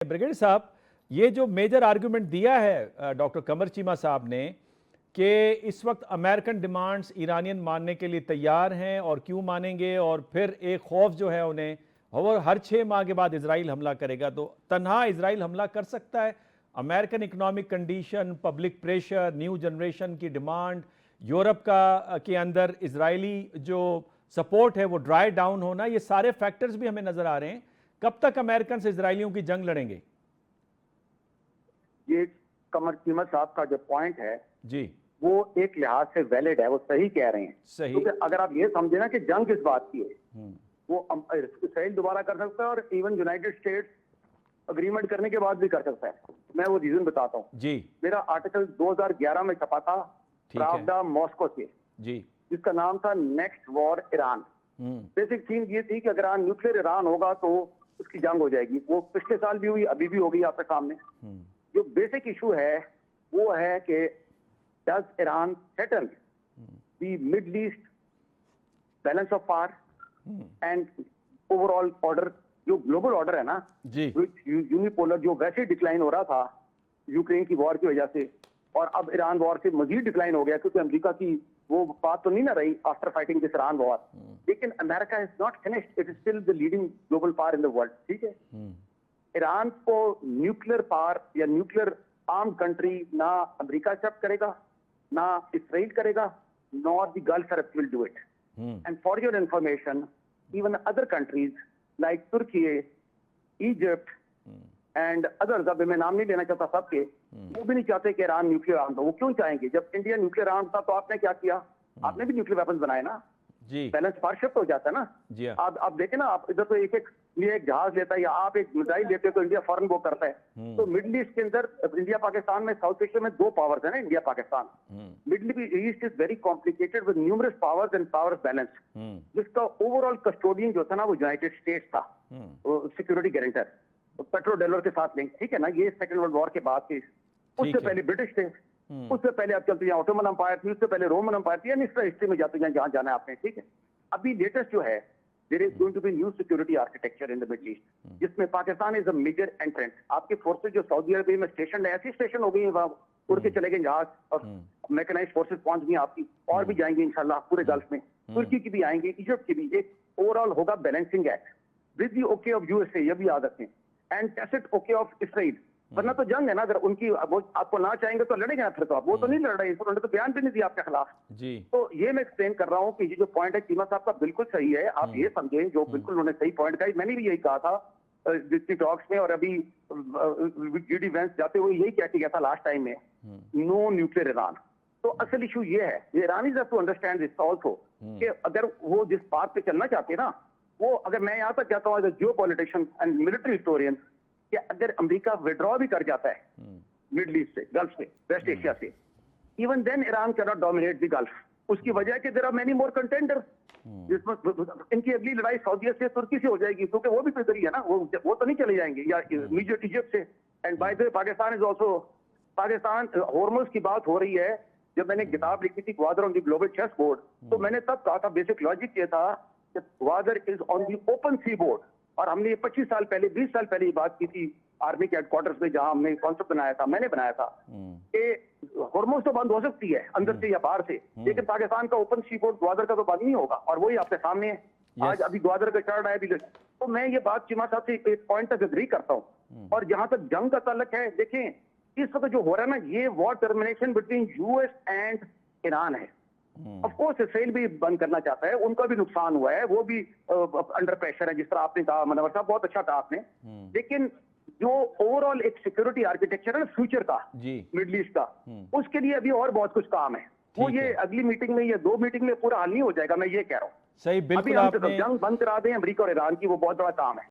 Brigade साहब, ये जो मेजर आर्गुमेंट दिया है डॉक्टर कमर चीमा साहब ने कि इस वक्त अमेरिकन डिमांड्स ईरानियन मानने के लिए तैयार हैं और क्यों मानेंगे, और फिर एक खौफ जो है उन्हें, और हर 6 माह के बाद इजराइल हमला करेगा, तो तन्हा इजराइल हमला कर सकता है। American economic condition, public pressure, new generation की डिमांड, यूरोप का के अंदर इजरायली जो सपोर्ट है वो ड्राई डाउन होना, ये सारे फैक्टर्स भी हमें नजर आ रहे हैं। कब तक अमेरिकन से इजरायलियों की जंग लड़ेंगे? ये कमर चीमा साहब का जो पॉइंट है जी, वो एक लिहाज से वैलिड है, वो सही कह रहे हैं। सही। क्योंकि अगर आप ये समझे ना कि जंग किस बात की है, वो इसराइल दोबारा कर सकता है और इवन यूनाइटेड स्टेट्स अग्रीमेंट करने के बाद भी कर सकता है। मैं वो रीजन बताता हूँ जी। मेरा आर्टिकल 2011 में छपा था प्रावदा मॉस्को से, जी, जिसका नाम था next war Iran. Basic theme ये थी कि अगर न्यूक्लियर ईरान होगा तो उसकी जंग हो जाएगी। वो पिछले साल भी हुई, अभी भी होगी आपके सामने। जो बेसिक इशू है वो है कि does Iran settle the middle east balance of power and overall order, जो ग्लोबल ऑर्डर है ना, जी, यूनिपोलर, जो वैसे डिक्लाइन हो रहा था यूक्रेन की वॉर की वजह से, और अब ईरान वॉर से मजीद डिक्लाइन हो गया क्योंकि अमेरिका की वो बात तो नहीं ना रही after fighting this Iran war. लेकिन America is not finished, it is still the leading global power in the world. ठीक है, ईरान को न्यूक्लियर पावर या न्यूक्लियर आर्म कंट्री ना अमेरिका एक्सेप्ट करेगा, ना इसराइल करेगा, nor the Gulf Arab will do it. And for your information, even other countries like Turkey, Egypt and others, अब मैं नाम नहीं लेना चाहता सबके, वो भी नहीं चाहते कि ईरान न्यूक्लियर आर्म हो। वो क्यों चाहेंगे? जब इंडिया न्यूक्लियर आर्म था तो आपने क्या किया? आपने भी न्यूक्लियर वेपन्स बनाए ना। जी, बैलेंस पावर शिफ्ट हो जाता है ना। जी हाँ। आप देखें ना, आप इधर तो एक जहाज लेता है या आप एक मिसाइल लेते हो तो इंडिया फौरन वो करता है। तो मिडिल ईस्ट के अंदर, इंडिया पाकिस्तान में, साउथ एशिया में 2 पावर्स है ना, India Pakistan. Middle east is very complicated with numerous powers and power balance, जिसका ओवरऑल कस्टोडियन जो था ना वो यूनाइटेड स्टेट्स था, सिक्योरिटी गारंटर, पेट्रो डॉलर के साथ लिंक। ठीक है ना, ये सेकंड वर्ल्ड वॉर के बाद के। उससे पहले ब्रिटिश थे, उससे पहले आप चलते हैं ऑटोमन अंपायर थी, उससे पहले रोमन अंपायर थी, इस हिस्ट्री में जाते हैं जहां जाना है आपने। ठीक है, अभी लेटेस्ट जो है, there is going to be new security architecture in the Middle East, जिसमें Pakistan is a major entrant. आपके फोर्सेज जो सऊदी अरबिया में स्टेशन है, ऐसी स्टेशन हो गई है, वहां उड़ के चले गए जहाज, और मैकेनाइज्ड फोर्सेज पहुंच गई आपकी, और भी जाएंगे इंशाल्लाह पूरे गल्फ में। तुर्की की भी आएंगे, इजिप्ट की भी। एक ओवरऑल होगा balancing act with the okay of USA, ये भी याद रखें, and tacit okay of Israel. वरना तो जंग है ना, अगर उनकी वो आपको ना चाहेंगे तो लड़ेंगे ना, फिर तो आप वो तो नहीं लड़ रहे, उन्होंने तो बयान भी नहीं दिया आपके खिलाफ। जी, तो ये मैं एक्सप्लेन कर रहा हूँ कि ये जो पॉइंट है चीमा साहब का बिल्कुल सही है। आप ये समझे, जो बिल्कुल उन्होंने सही पॉइंट कहा, मैंने भी यही कहा था डिस्ट्री टॉक्स में, और अभी जीडी वेंस जाते हुए यही कह के गया था लास्ट टाइम में, नो न्यूक्लियर ईरान। तो असल इशू ये है, ये Iranis have to understand this also, कि अगर वो जिस बात पे चलना चाहते हैं ना, वो, अगर मैं यहाँ तक कहता हूँ as a geo politician and military historian, कि अगर अमेरिका विड्रॉ भी कर जाता है मिडिल ईस्ट से, गल्फ से, वेस्ट एशिया से, even then Iran can not dominate the Gulf. उसकी वजह है कि there are many more contender. इनकी अगली लड़ाई सऊदी से, तुर्की से हो जाएगी, क्योंकि वो भी तो इधर ही है ना, वो तो नहीं चले जाएंगे, या इमीडिएट इजिप्ट से। And by the way, Pakistan is also, Pakistan Hormuz की बात हो रही है। जब मैंने किताब लिखी थी Gwadar on the global chess board, तो मैंने तब कहा था, बेसिक लॉजिक ये था कि Gwadar is on the open sea board. और हमने 25 साल पहले, 20 साल पहले ये बात की थी आर्मी के हेडक्वार्टर्स में, जहां हमने कॉन्सेप्ट बनाया था, मैंने बनाया था कि हॉर्मुज तो बंद हो सकती है अंदर से या बाहर से, लेकिन पाकिस्तान का ओपन सी बोर्ड ग्वादर का तो बंद नहीं होगा, और वही आपके सामने है। आज अभी ग्वादर का चढ़ रहा है। तो मैं ये बात चीमा साहब से एक पॉइंट तक एग्री करता हूँ। और जहां तक जंग का ताल्लुक है, देखें इस वक्त जो हो रहा है ना, ये war termination between US and Iran है। ऑफ कोर्स इसराइल भी बंद करना चाहता है, उनका भी नुकसान हुआ है, वो भी अंडर प्रेशर है, जिस तरह आपने कहा मनवर साहब, बहुत अच्छा कहा आपने। लेकिन जो ओवरऑल एक सिक्योरिटी आर्किटेक्चर है ना फ्यूचर का, मिडिल ईस्ट का, उसके लिए अभी और बहुत कुछ काम है। वो ये अगली मीटिंग में या 2 मीटिंग में पूरा हल नहीं हो जाएगा, मैं ये कह रहा हूँ। सही, बिल्कुल। अभी हम जंग बंद करा दें अमेरिका और ईरान की, वो बहुत बड़ा काम है।